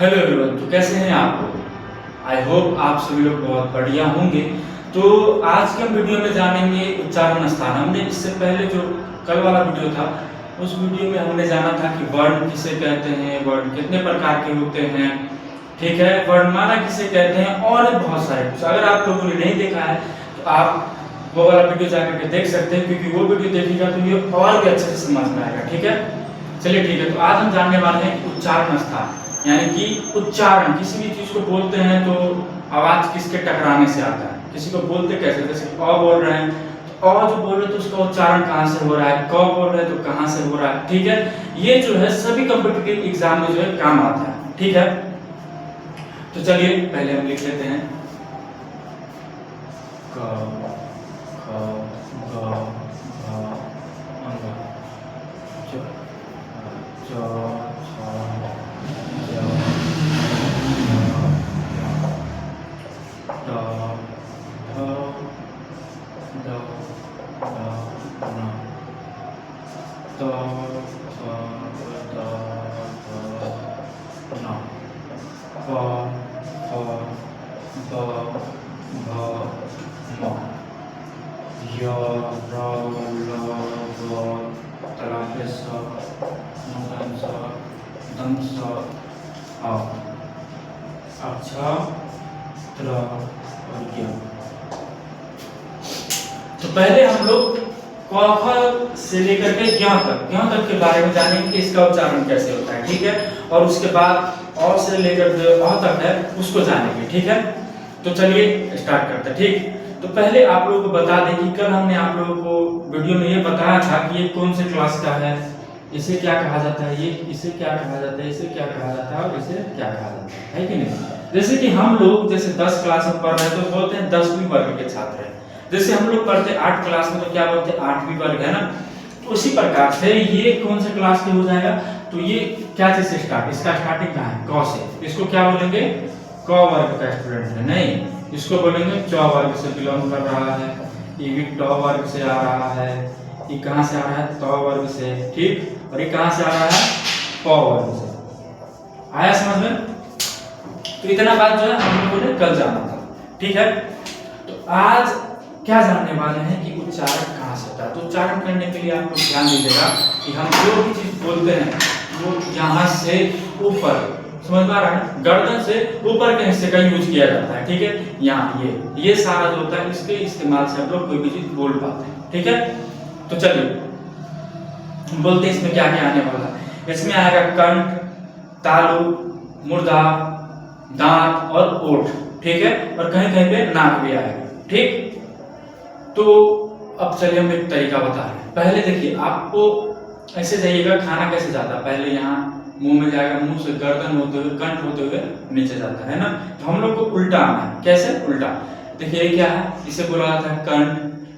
Hello everyone. तो कैसे हैं आप लोग? आई होप आप सभी लोग बहुत बढ़िया होंगे। तो आज के हम वीडियो में जानेंगे उच्चारण स्थान। हमने इससे पहले जो कल वाला वीडियो था उस वीडियो में हमने जाना था कि वर्ण किसे कहते हैं, वर्ण कितने प्रकार के होते हैं, ठीक है, वर्णमाला किसे कहते हैं और बहुत सारे कुछ। अगर आप लोगों ने नहीं देखा है तो आप वो वाला वीडियो जाकर के देख सकते हैं, क्योंकि वो वीडियो देखिएगा तो ये और भी अच्छे से समझ में आएगा। ठीक है, चलिए ठीक है। तो आज हम जानने वाले हैं कि उच्चारण स्थान यानी कि उच्चारण। किसी भी चीज को बोलते हैं तो आवाज किसके टकराने से आता है, किसी को बोलते कैसे, जैसे अ बोल रहे हैं तो अ जो बोल रहे हैं तो उसका उच्चारण कहाँ से हो रहा है, क बोल रहे हैं तो कहाँ से हो रहा है। ठीक है, ये जो है सभी कॉम्पिटिटिव एग्जाम में जो है काम आता है। ठीक है, तो चलिए पहले हम लिख लेते हैं क ख ग घ अंग च च तो पहले हम लोग क ख से लेकर के ज्ञ तक के बारे में जानेंगे कि इसका उच्चारण कैसे होता है। ठीक है, और उसके बाद अ से लेकर जो अ तक है उसको जानेंगे। ठीक है, तो चलिए स्टार्ट करते हैं। ठीक, तो पहले आप लोगों को बता दें कि कल हमने आप लोगों को वीडियो में ये बताया था कि ये कौन से क्लास का है, इसे क्या कहा जाता है, ये इसे क्या कहा जाता है, इसे क्या कहा जाता है और इसे क्या कहा जाता है कि नहीं। जैसे कि हम लोग जैसे 10 क्लास में पढ़ रहे हैं तो बोलते हैं 10वीं वर्ग के छात्र हैं। जैसे हम लोग पढ़ते 8 क्लास में तो क्या बोलते हैं 8वीं वर्ग, है ना। तो उसी प्रकार से ये कौन से क्लास के हो जाएगा, तो ये क्या चीज से स्टार्ट, इसका स्टार्टिंग कहाँ है, क से। इसको क्या बोलेंगे, क वर्ग का स्टूडेंट है, नहीं इसको बोलेंगे च वर्ग से बिलोंग कर रहा है, ये भी ट वर्ग से आ रहा है, ये कहाँ से आ रहा है, त वर्ग से। ठीक, और ये कहाँ से आ रहा है, प वर्ग से। आया समझ में? तो इतना बात जो है हम लोगों ने कल जाना था। ठीक है, तो आज क्या जानने वाले हैं कि उच्चारण कहाँ से होता है। तो उच्चारण करने के लिए आप लोग ध्यान दीजिएगा कि हम जो भी चीज बोलते हैं वो यहाँ से ऊपर, समझ में आ रहा है, गर्दन से ऊपर के हिस्से का यूज किया जाता है। ठीक है, यहाँ ये सारा जो होता है इसके इस्तेमाल से हम लोग कोई भी चीज बोल पाते हैं। ठीक है, तो चलिए बोलते हैं इसमें क्या क्या आने वाला है। इसमें आएगा कंठ, तालु, मुर्दा, दांत और ओठ। ठीक है, और कहीं कहीं पे नाक भी आएगा। ठीक, तो अब चलिए हम एक तरीका बता रहे हैं। पहले देखिए, आपको ऐसे जाइएगा, खाना कैसे जाता है, पहले यहाँ मुंह में जाएगा, मुंह से गर्दन होते हुए कंठ होते हुए नीचे जाता है ना। तो हम लोग को उल्टा आना है। कैसे उल्टा, देखिए ये क्या है, इसे बोला जाता है कंठ।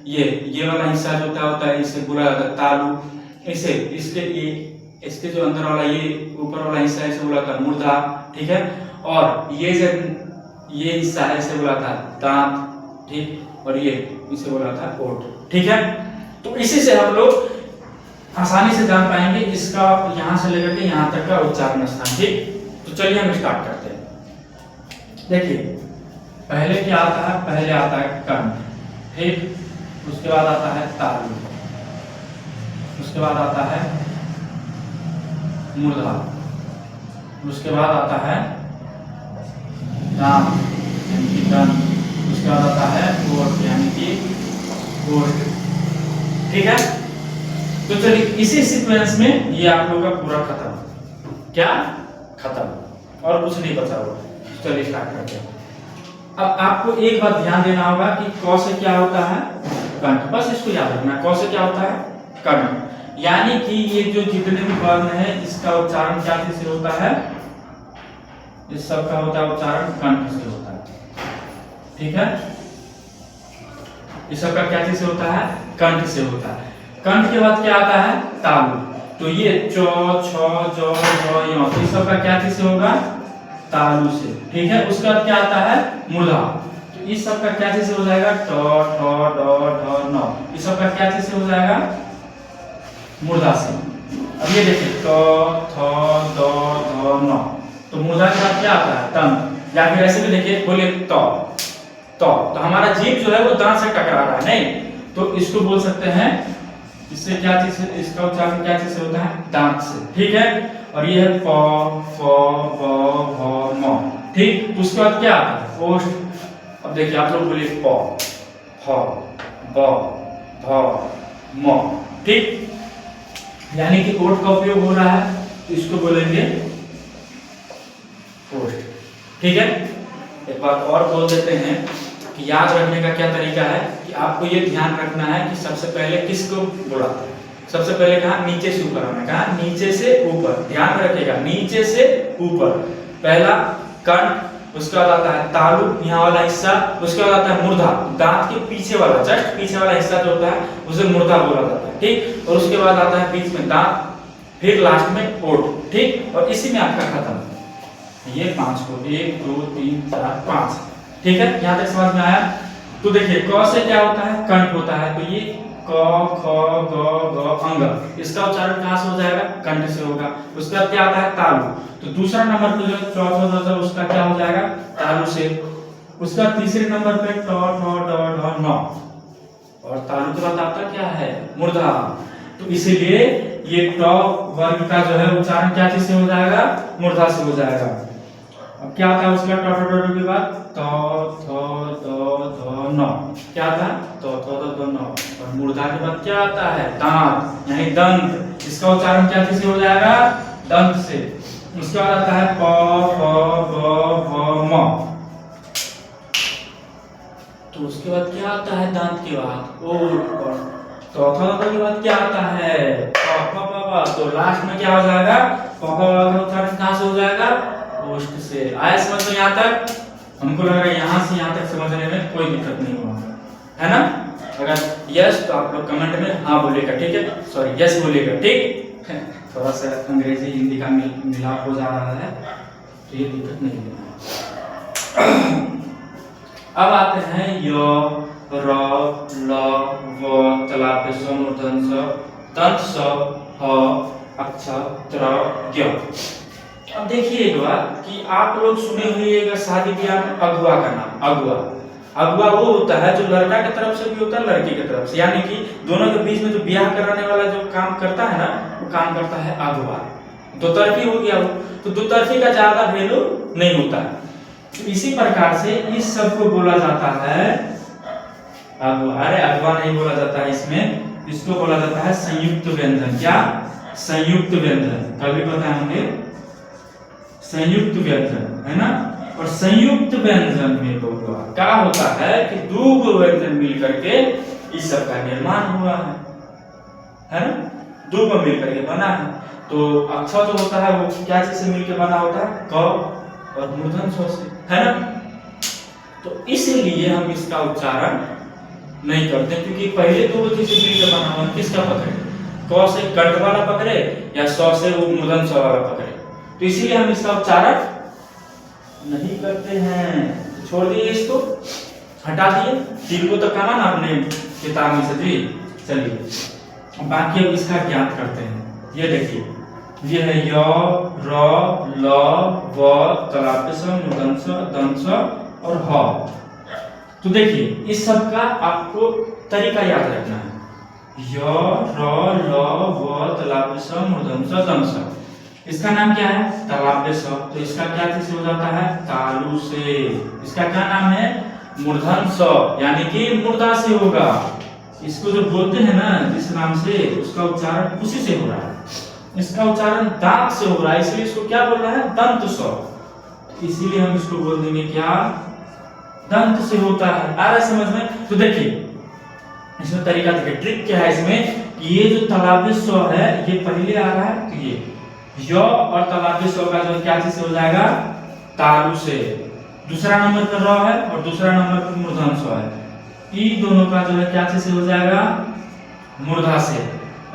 ये वाला हिस्सा जो होता है इसे बोला जाता है तालु। इसे इसके जो अंदर वाला ये ऊपर वाला हिस्सा है इसे बोला जाता है मुर्दा। ठीक है, और ये हिस्सा है इसे बोला जाता है दांत। ठीक, और ये इसे बोला था ओठ। ठीक है, तो इसी से हम लोग आसानी से जान पाएंगे इसका यहां से लेकर के यहां तक का उच्चारण स्थान। ठीक, तो चलिए हम स्टार्ट करते हैं। देखिए पहले क्या आता है, पहले आता है कंठ। ठीक, उसके बाद आता है तालु, उसके बाद आता है मुर्दा, उसके बाद आता है दांत यानी कि दंत, उसके बाद आता है ओठ यानी कि ओठ। ठीक है, तो चलिए इसी सीक्वेंस में ये आप लोगों का पूरा खत्म, क्या खत्म, और कुछ नहीं बचा हुआ। चलिए स्टार्ट करते हैं। अब आपको एक बात ध्यान देना होगा कि क से क्या होता है, कंठ। बस इसको याद रखना, क से क्या होता है, कंठ। यानी कि ये जो जितने भी वर्ण है इसका उच्चारण क्या से होता है, इस सब का होता है उच्चारण कंठ से होता है। ठीक है, इस सब का क्या चीज से होता है, कंठ से होता है। कंठ के बाद क्या आता है, तालु। तो ये चौ, छ, ज, य, इस सब का क्या चीज से होगा, तालु से। ठीक है, उसके बाद क्या आता है, मुर्दा। तो इस सब का क्या चीज से हो जाएगा, ट, ठ, ड, ढ, न। इस सब का क्या चीज से हो जाएगा, मुर्दा से। अब ये देखिए ट, थ, द, ध, न। तो मूर्धा के बाद क्या आता है? दंत। या फिर ऐसे भी देखिए, बोले तो हमारा जीभ जो है वो दांत से टकरा रहा है, नहीं तो इसको बोल सकते हैं, इससे क्या चीज से, इसका उच्चारण क्या चीज से होता है? दांत से, ठीक है। और ये है प, फ, ब, भ, म, ठीक। उसके बाद क्या आता है? ओष्ठ। अब देखिए आप लोग बोलिए प, फ, ब, भ, म, ठीक। यानी कि ओठ का उपयोग हो रहा है, तो इसको बोलेंगे ओष्ठ, ठीक है। एक बात और बोल देते हैं कि याद रखने का क्या तरीका है कि आपको ये ध्यान रखना है कि सबसे पहले किसको बोला था? सबसे पहले कहा नीचे से ऊपर आना, कहा नीचे से ऊपर, ध्यान रखिएगा, नीचे से ऊपर। पहला कंठ, उसके बाद आता है तालु, यहाँ वाला हिस्सा, उसके बाद आता है मूर्धा, दांत के पीछे वाला, जस्ट पीछे वाला हिस्सा जो होता है उसे मूर्धा बोला जाता है, ठीक। और उसके बाद आता है बीच में दांत, फिर लास्ट में ओठ, ठीक। और इसी में आपका खत्म। ये 5 को 1 2 3 4 5, ठीक है। यहाँ तक समझ में आया? तो देखिए क से क्या होता है? कंठ होता है, तो ये क ख ग घ अंग, इसका उच्चारण कहाँ से हो जाएगा? कंठ से होगा। उसके बाद क्या आता है? तालु, तो दूसरा नंबर पे जो चौथा उसका क्या हो जाएगा? तालु से। उसका तीसरे नंबर पे ट ठ ड ढ न, और तालु के बाद आपका क्या है? मूर्धा। तो इसीलिए ये ट वर्ग का जो है उच्चारण क्या चीज से हो जाएगा? मूर्धा से हो जाएगा। अब क्या आता है उसका ट ठ ड के बाद? त थ द ध न, क्या आता है? त थ द ध न। और मूर्धा के बाद क्या आता है? दांत, यानी दंत। इसका उच्चारण क्या चीज से हो जाएगा? दंत से। उसके बाद आता है प फ ब भ म, तो उसके बाद क्या आता है? दांत के बाद ओठ। तो थ के बाद क्या आता है? प प प, तो लास्ट में क्या हो जाएगा? प प का उच्चारण कहाँ से हो जाएगा? ओष्ठ से। आया समझ में यहाँ तक? हमको लग रहा है यहाँ से यहाँ तक समझने में कोई दिक्कत नहीं हुआ, है ना? अगर यस तो आप लोग कमेंट में हाँ बोलेगा, ठीक है, सॉरी यस बोलेगा, ठीक। थोड़ा सा अंग्रेजी हिंदी का मिलाप हो जा रहा है, तो ये दिक्कत नहीं है। अब आते हैं य, र, ल, व, तलाप स, मूर्धन स, दंत स, ह, अक्षर, त्र, ज्ञ। अब देखिए एक बात कि आप लोग सुने होंगे शादी ब्याह में अगुआ का नाम, अगुआ वो होता है जो लड़का की तरफ से भी होता है, लड़की की तरफ से, यानी कि दोनों के बीच में जो ब्याह कराने वाला जो काम करता है ना, वो काम करता है अगुआ। दो तरफी हो गया वो, तो दो तरफी का ज्यादा वैल्यू नहीं होता है। तो इसी प्रकार से इस सब को बोला जाता है अगुआ। अरे अगुआ नहीं बोला जाता है इसमें, इसको बोला जाता है संयुक्त व्यंजन। क्या? संयुक्त व्यंजन। कभी बताए होंगे संयुक्त व्यंजन, है ना? और संयुक्त व्यंजन में क्या होता है कि दो व्यंजन मिल करके इस सब का निर्माण हुआ है ना? दो को मिल करके बना है। तो अक्षर जो होता है वो क्या चीज से मिलकर बना होता है? क और मूर्धन स से, है ना? तो इसलिए हम इसका उच्चारण नहीं करते, क्योंकि पहले दो चीज से मिलकर बना हुआ। किसका पकड़े? क से कंठ वाला पकड़े या स से वो मूर्धन स वाला पकड़े, तो इसीलिए हम इसका उच्चारण नहीं करते हैं। छोड़ दिए, इसको हटा दिए, तीन को तो कहा ना आपने किताब में से जी। चलिए बाकी अब इसका ज्ञात करते हैं। ये देखिए, ये है य, र, ल, व, तलाप स, मूर्धन स, दंत स और ह। तो देखिए इस सब का आपको तरीका याद रखना है। य, र, ल, व, तलाप स, मूर्धन स, दंत स। इसका नाम क्या है? तलाप स। तो इसका क्या चीज हो जाता है? तालु से। इसका क्या नाम है? मूर्धन स, यानी कि मूर्धा से होगा। इसको जो बोलते हैं ना जिस नाम से, उसका उच्चारण उसी से हो रहा है। इसका उच्चारण दांत से हो रहा है, इसलिए इसको क्या बोल रहा है? दंत स। इसीलिए हम इसको बोल देंगे क्या? दंत से होता है। आ रहा है समझ में? तो देखिए इसमें तरीका देखिए, ट्रिक क्या है इसमें कि ये जो तलाप स है ये पहले आ रहा है, तो ये य और तलाप स का जो क्या चीज से हो जाएगा? तालु से। दूसरा नंबर पर र है और दूसरा नंबर पर मूर्धन स है, ई दोनों का जो है क्या चीज से हो जाएगा? मूर्धा से।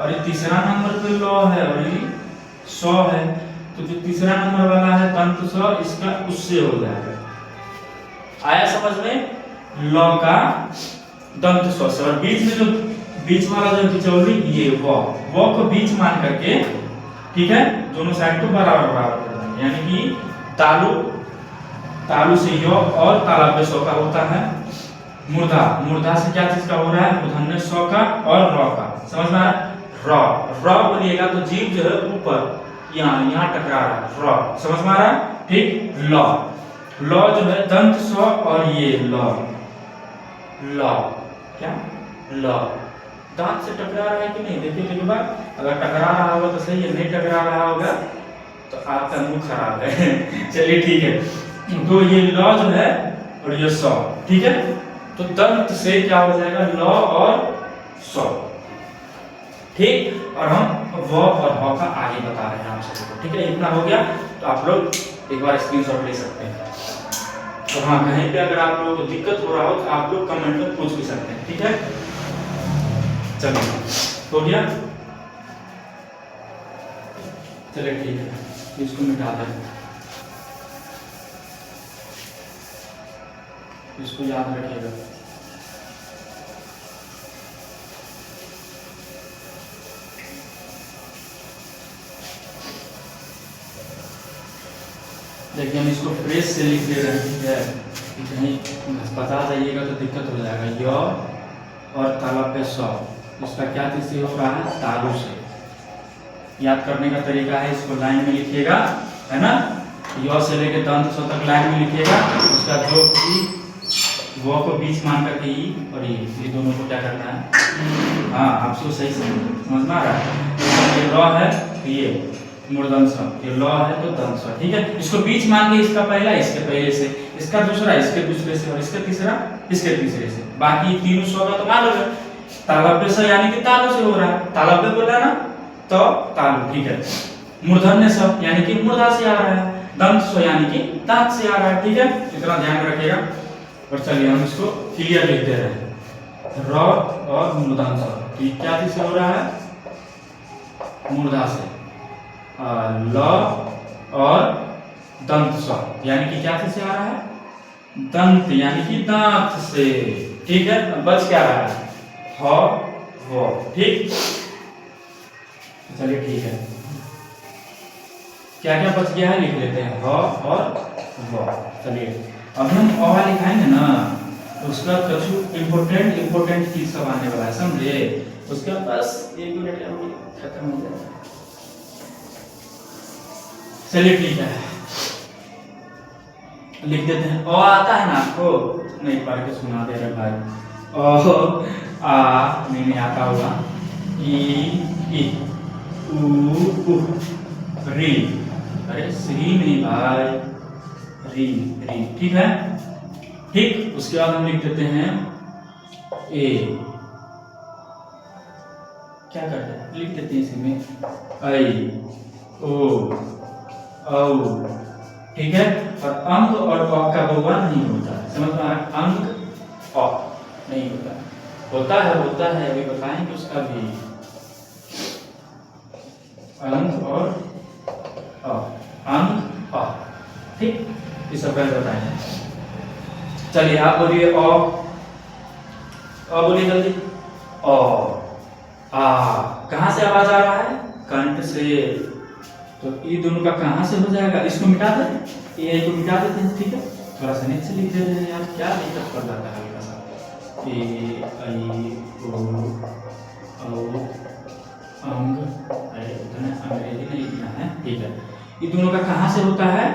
और ये तीसरा नंबर पे ल है और ये स है, तो जो तीसरा नंबर वाला है दंत स, इसका उससे हो जाएगा। आया समझ में? ल का दंत स से, और बीच में जो बीच वाला जो बिचौली ये व को बीच मान करके, ठीक है, दोनों साइड को बराबर बराबर कर देंगे, यानी कि तालु, तालु से य और ताला पे सौ का होता है मूर्धा, मूर्धा से क्या चीज का हो रहा है, मूर्धन्य सौ का और र का, समझ में आ रहा है। र बोलिएगा तो जीव जो है ऊपर यहाँ टकरा रहा है, र समझ में आ रहा है, ठीक। ल जो है दंत स्व और ये ल क्या ल दांत से टकरा रहा है कि नहीं, देखिए एक बार, अगर टकरा रहा होगा तो सही है, नहीं टकरा रहा होगा तो आपका मुंह खराब है। चलिए ठीक है, तो ये ल जो है और ये स, ठीक है। तो दंत से क्या हो जाएगा, ल और स, ठीक। और हम व और ह का आगे बता रहे हैं आप सभी को, ठीक है। इतना हो गया, तो आप लोग एक बार स्क्रीनशॉट ले सकते हैं। तो हाँ, कहीं पे अगर आप लोगों को दिक्कत हो रहा हो तो आप लोग कमेंट में पूछ भी सकते हैं, ठीक है। चलिए हो गया, चलिए ठीक है, इसको मिटा दें, इसको याद रखिएगा। देखिए हम इसको फ्रेश से लिख दे रहे हैं, कहीं बता जाइएगा तो दिक्कत हो जाएगा। य और ताला पे स, इसका क्या चीज से हो रहा है, तालु से। याद करने का तरीका है, इसको लाइन में लिखिएगा, है ना। य से लेके दंत स तक लाइन में लिखिएगा, उसका जो ई वो को बीच मान करके ई और ये दोनों को क्या करना है, हाँ आपको सही समझ में आ रहा है। ये र है, ये मूर्धन स, ये ल है तो दंत स, ठीक है। इसको बीच मान के, इसका पहला इसके पहले से, इसका दूसरा इसके दूसरे से और इसका तीसरा इसके तीसरे से, बाकी तीनों सौ का तो मान लो। ताला पे स यानी कि तालु से हो रहा है, ताला पे बोल रहा है ना, तो तालु, ठीक है। मूर्धन्य स यानी कि मूर्धा से आ रहा है, दंत स यानी कि दांत से आ रहा है, ठीक है। इतना ध्यान रखिएगा। और चलिए हम इसको क्लियर लिख दे रहे हैं, र और मूर्धन स, ठीक, क्या चीज से हो रहा है, मूर्धा से। ल और दंत स यानी कि क्या चीज से आ रहा है, दंत यानी कि दांत से, ठीक है। बच क्या रहा है, ह वो, ठीक। चलिए ठीक है, क्या क्या बच गया है लिख लेते हैं, ह और व। चलिए अब हम अ लिखाएंगे ना, उसका कुछ इम्पोर्टेंट चीज सब आने वाला है, समझे। उसके पास 1 मिनट खत्म हो जाएगा। चलिए ठीक है, लिख देते हैं। अ आता है ना आपको, नहीं पढ़ के सुना दे रहे भाई। अ आ नहीं आता होगा, ई उ री, अरे श्री नहीं भाई, री री, ठीक है, ठीक। उसके बाद हम लिख देते हैं ए, क्या करते हैं, लिख देते हैं इसमें आई ओ औ, ठीक है। और अंग और अ का बहुआ नहीं होता है, समझ में आ रहा है, अंग अ नहीं होता होता है, अभी बताएंगे उसका भी। अंग और अ, अंग अ, ठीक, ये सब पहले बताएंगे। चलिए आप बोलिए अ बोलिए जल्दी। अ आ, कहाँ से आवाज आ रहा है, कंठ से। तो ये दोनों का कहाँ से हो जाएगा, इसको मिटा दें, ये को मिटा देते हैं, ठीक है। थोड़ा सा नीचे लिख दे रहे हैं यार, क्या दिक्कत कर जाता है हल्का सा। ए आई ओ औ अंग, अरे उतना अंग्रेजी नहीं लिखना है, ठीक है। ये दोनों का कहाँ से होता है,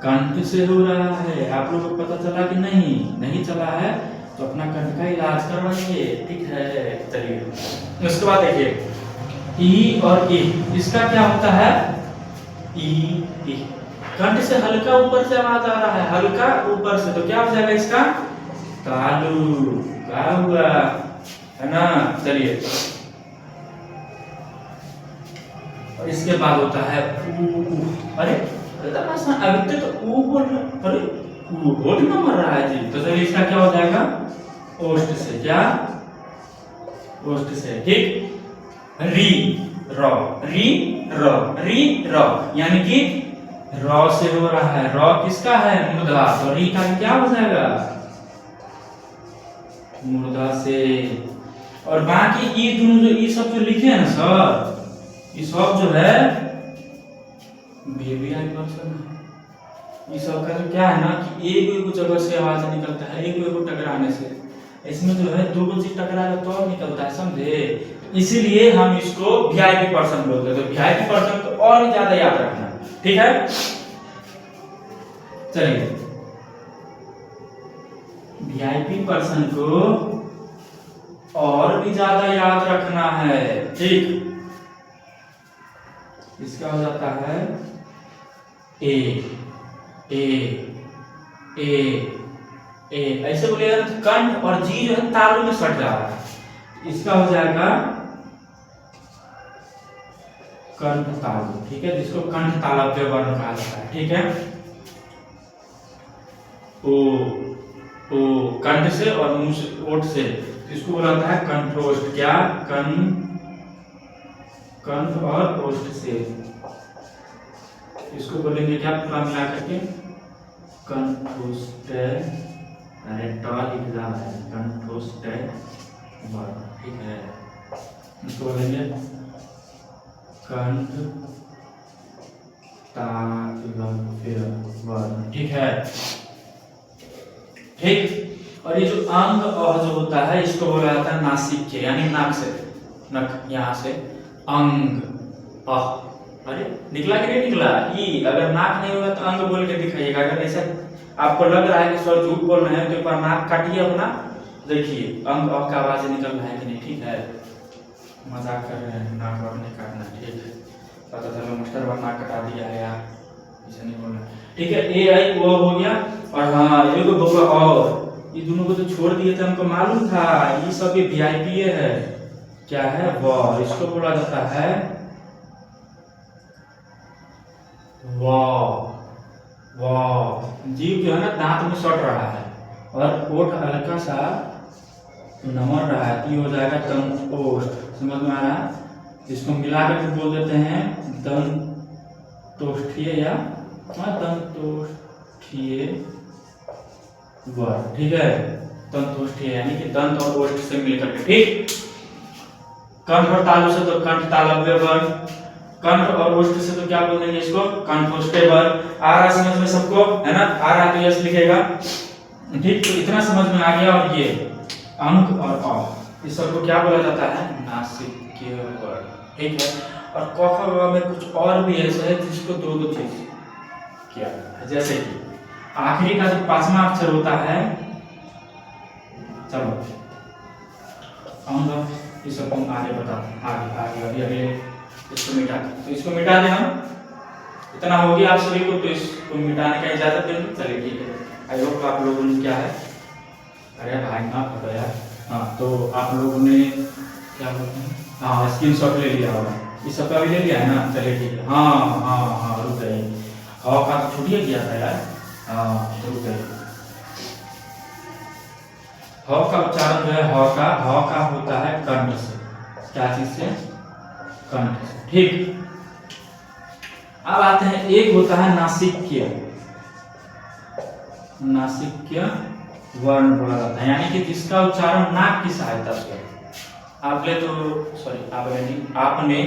कंठ से हो रहा है। आप लोगों को पता चला कि नहीं, नहीं चला है तो अपना कंठ का इलाज करवाइए, ठीक है। चलिए उसके बाद देखिए ई और ई, इसका क्या होता है, ई कंठ से हल्का ऊपर से आवाज आ रहा है, हल्का ऊपर से, तो क्या हो जाएगा इसका, तालु, क्या हुआ, है ना। चलिए और इसके बाद होता है ऊ, अरे अभी तो ऊ बोल रहा, अरे ऊ बोल ना मर रहा है जी। तो चलिए इसका क्या हो जाएगा, ओष्ठ से, क्या, ओष्ठ से, ठीक। री र, री र, री र यानी कि र से हो रहा है, र किसका है, मूर्धा, तो री का क्या हो जाएगा, मूर्धा से। और बाकी ये दोनों जो ये सब जो लिखे हैं ना सर, ये सब जो है बेबी आई पर्सन है, इस सब का जो क्या है ना कि एक जगह से आवाज निकलता है, एक टकराने से। इसमें जो है दो चीज टकराएगा तो निकलता है, समझे? इसीलिए हम इसको वीआईपी पर्सन बोलते हैं। तो वीआईपी पर्सन को और भी ज्यादा याद रखना, ठीक है? चलिए, वीआईपी पर्सन को और भी ज्यादा याद रखना है, ठीक? इसका हो जाता है ए ए ए ए, ऐसे बोलिएगा तो कंठ और जी जो है तालु में सट जा रहा है। इसका हो जाएगा कंठ तालु, ठीक है? जिसको कंठ तालव्य वर्ण कहा जाता है, ठीक है? ओ ओ कंठ से और मुंह से, ओठ से, इसको बोला जाता है कंठोष्ठ। क्या? कंठ और ओष्ठ से, इसको बोलेंगे क्या पूरा मिला करके? कंठोष्ठ। अरे टॉल एग्जाम है, कंठोष्ठ वर्ण, ठीक है? इसको बोलेंगे कंठ तालव्य वर्ण, ठीक है? ठीक। और ये जो अंग जो होता है इसको बोला जाता है नासिक्य, यानी नाक से, नक यहाँ से अंग अरे निकला कि नहीं निकला? ई। अगर नाक नहीं होगा तो अंग बोल के दिखाइएगा। अगर ऐसा आपको लग रहा है कि सर झूठ बोल रहे हैं तो एक बार नाक काटिए अपना, देखिए अंग का आवाज निकल रहा है कि नहीं, ठीक है? मजाक कर रहे हैं, नाक और नहीं काटना, ठीक है? पता चलो मास्टर बार नाक कटा दिया है यार, ऐसा नहीं बोलना, ठीक है? ए आई वो हो गया। और हाँ, ये को बबुआ, और ये दोनों को तो छोड़ दिए थे, हमको मालूम था ये सब वीआईपी है। क्या है? वाह। इसको बोला जाता है वाह। वाह, जीव जो है ना दांत में सट रहा है और ओठ हल्का सा नमन रहा है, तो ये हो जाएगा दंतोष्ठ। समझ में आ रहा है? इसको मिलाकर के बोल देते हैं दंतोष्ठीय या दंतोष्ठीय वर्ण, ठीक है? दंतोष्ठीय यानी कि दंत और ओष्ठ से मिलकर के, ठीक? कंठ और तालु से तो कंठ तालव्य वर्ण, कंठ और ओष्ठ से तो क्या बोल देंगे इसको? कंठोष्ठीय वर्ण। आ रहा समझ में सबको, है ना? आ रहा तो यस लिखेगा, ठीक? तो इतना समझ में आ गया। और ये अंक और अ, इस सबको क्या बोला जाता है? नासिक्य वर्ण, ठीक है? और क ख ग में कुछ और भी ऐसे है जिसको दो चीज किया है, जैसे कि आखिरी का जो पांचवा अक्षर होता है, चलो अंग, इस सबको हम आगे बताते हैं, आगे अगले इसको मिटा, तो इसको मिटा दें हम। इतना हो गया आप सभी को, तो इसको मिटाने का इजाजत देंगे। चलिए ठीक है। आई होप आप लोगों ने क्या है, अरे भाई ना पता यार, हाँ तो आप लोगों ने क्या बोलते हैं, हाँ स्क्रीनशॉट ले लिया होगा, इस सब का भी ले लिया है ना? चलिए ठीक है। हाँ हाँ हाँ रुक गए, हॉ का तो छुट्टियाँ किया था यार, हाँ रुक गए। हॉ का उच्चारण जो है, हॉ का होता है कंठ से। क्या चीज से? कंठ से, ठीक। अब आते हैं, एक होता है नासिक्य, नासिक्य वर्ण बोला जाता है, यानी कि जिसका उच्चारण नाक की सहायता से। आपने तो सॉरी आपने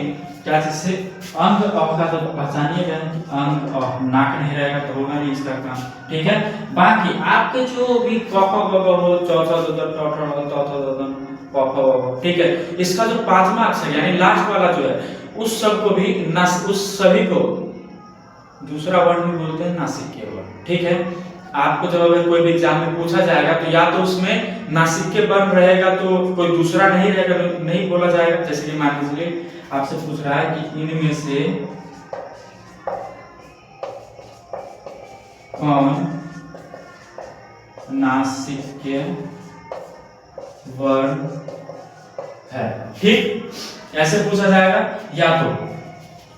क्या चीज से? अंग अ का तो पहचानिएगा कि अंग अ, नाक नहीं रहेगा तो होगा नहीं इसका काम, ठीक है? बाकी आपके जो भी क ख ग घ हो, च छ ज झ ट ठ ण त थ द ध प फ ब भ, ठीक है? इसका जो पांचवा अक्षर यानी लास्ट वाला जो है, उस सब को भी उस सभी को दूसरा वर्ण भी बोलते हैं नासिक्य वर्ण, ठीक है? आपको जब अगर कोई भी एग्जाम में पूछा जाएगा तो या तो उसमें नासिक्य वर्ण रहेगा तो कोई दूसरा नहीं रहेगा, तो नहीं बोला जाएगा। जैसे कि मान लीजिए आपसे पूछ रहा है कि इनमें से कौन नासिक्य वर्ण है, ठीक? ऐसे पूछा जाएगा। या तो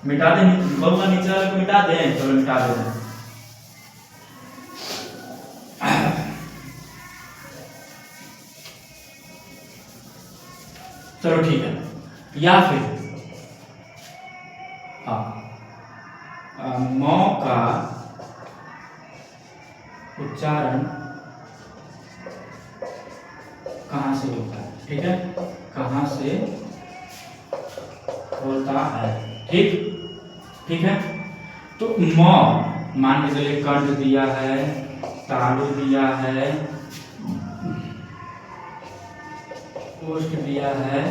मिटा दें, बहुमा नीचे वाले को मिटा दें, चलो मिटा देते हैं। चलो ठीक है। या फिर म का उच्चारण कहां से होता है, ठीक है? कहां से होता है, ठीक? ठीक है। तो म मान के चलिए कंठ दिया है, तालु दिया है, ओष्ठ दिया है,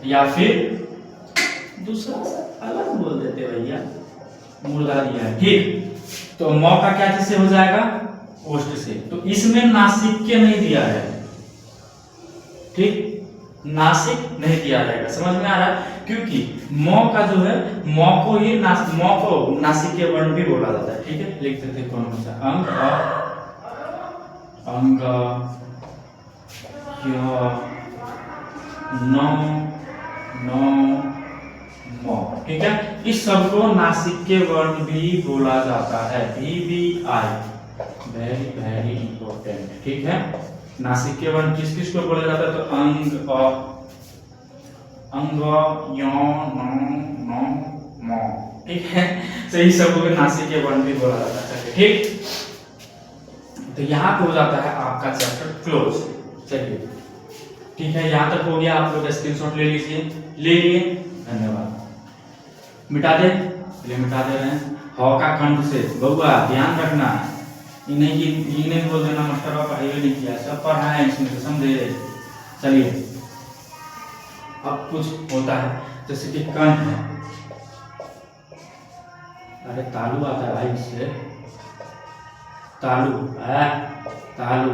या फिर दूसरा अलग बोल देते भैया, मूर्धा दिया है। ठीक, तो म का क्या चीज से हो जाएगा? ओष्ठ से। तो इसमें नासिक नहीं दिया है, ठीक, नासिक नहीं दिया जाएगा। समझ में आ रहा है? क्योंकि म का जो है, म को ही म को नासिक वर्ण भी बोला जाता है। ठीक है, लिख देते हैं कौन सा अंग, अंग, नो, नो, मो। ठीक है, इस सब को नासिक के वर्ण भी बोला जाता है। VVI, very very important. ठीक है, नासिक के वर्ण किस किस को बोला जाता है? तो अंग, अंग, यो, नो, नो, मो। ठीक है, तो इस सब को नासिक के वर्ण भी बोला जाता है। ठीक, तो यहाँ पे हो जाता है आपका चैप्टर क्लोज। चलिए, ठीक है, यहाँ तक हो गया। आप लोग स्क्रीनशॉट ले लीजिए, ले लिए, धन्यवाद। मिटा दे, चलिए मिटा दे रहे हैं। ह का कंठ से, बउआ ध्यान रखना, ये नहीं बोल देना मास्टर आप पढ़ाई नहीं किया, सब पढ़ा है इसमें से, समझे? चलिए, अब कुछ होता है जैसे कि कंठ है, अरे तालु आता है भाई इससे, तालु है, तालु।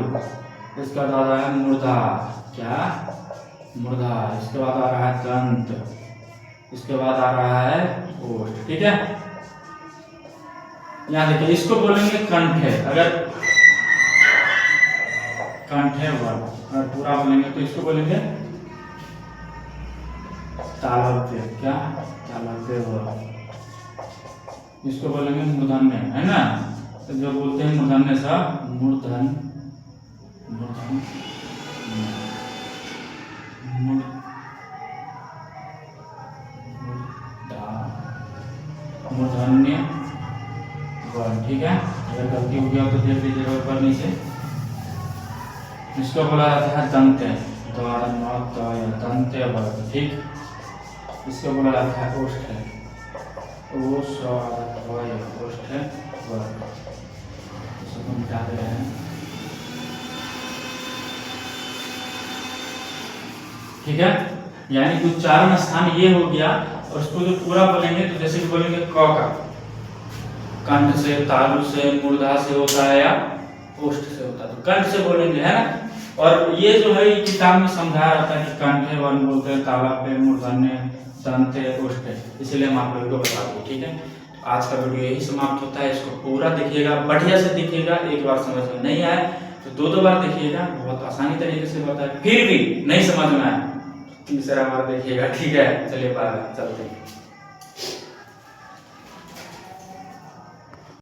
इसका बाद आ रहा है मूर्धा, क्या? मूर्धा। इसके बाद आ रहा है दंत, इसके बाद आ रहा है ओष्ठ। ठीक है, यहाँ देखिए, इसको बोलेंगे कंठ है। अगर कंठ है वर्ण, अगर पूरा बोलेंगे तो इसको बोलेंगे तालव्य, क्या? तालव्य वर्ण। इसको बोलेंगे मूर्धन्य, है ना? तो जो बोलते हैं मूर्धन्य सा, मूर्धन, मूर्धन, मूर्धन्य वर्ण। ठीक है, अगर गलती हो गया तो देख लीजिएगा ऊपर नीचे। इसको बोला जाता है दंत, दंत वर्ण। ठीक, इसको बोला जाता है ओष्ठ, ओष्ठ वर्ण। इसको मिटा दे रहे हैं। ठीक है, यानी कि उच्चारण स्थान ये हो गया। और उसको जो पूरा बोलेंगे तो जैसे कि बोलेंगे क का कंठ से, तालु से, मूर्धा से होता है या ओष्ठ से होता है, तो कंठ से बोलेंगे, है ना? और ये जो है किताब में समझाया रहता है कि कंठ वर्ण बोलते हैं, तालव्य, मूर्धन्य, दंत, ओष्ठ, इसलिए हम आप लोगों को बता दें। ठीक है, आज का वीडियो यही समाप्त होता है। इसको पूरा देखिएगा, बढ़िया से देखिएगा। एक बार समझ में नहीं आए तो दो बार देखिएगा, बहुत आसानी तरीके से बताया। फिर भी नहीं समझ में आए, तीसरा बार देखिएगा। ठीक है, चलिए बाय, चलते हैं।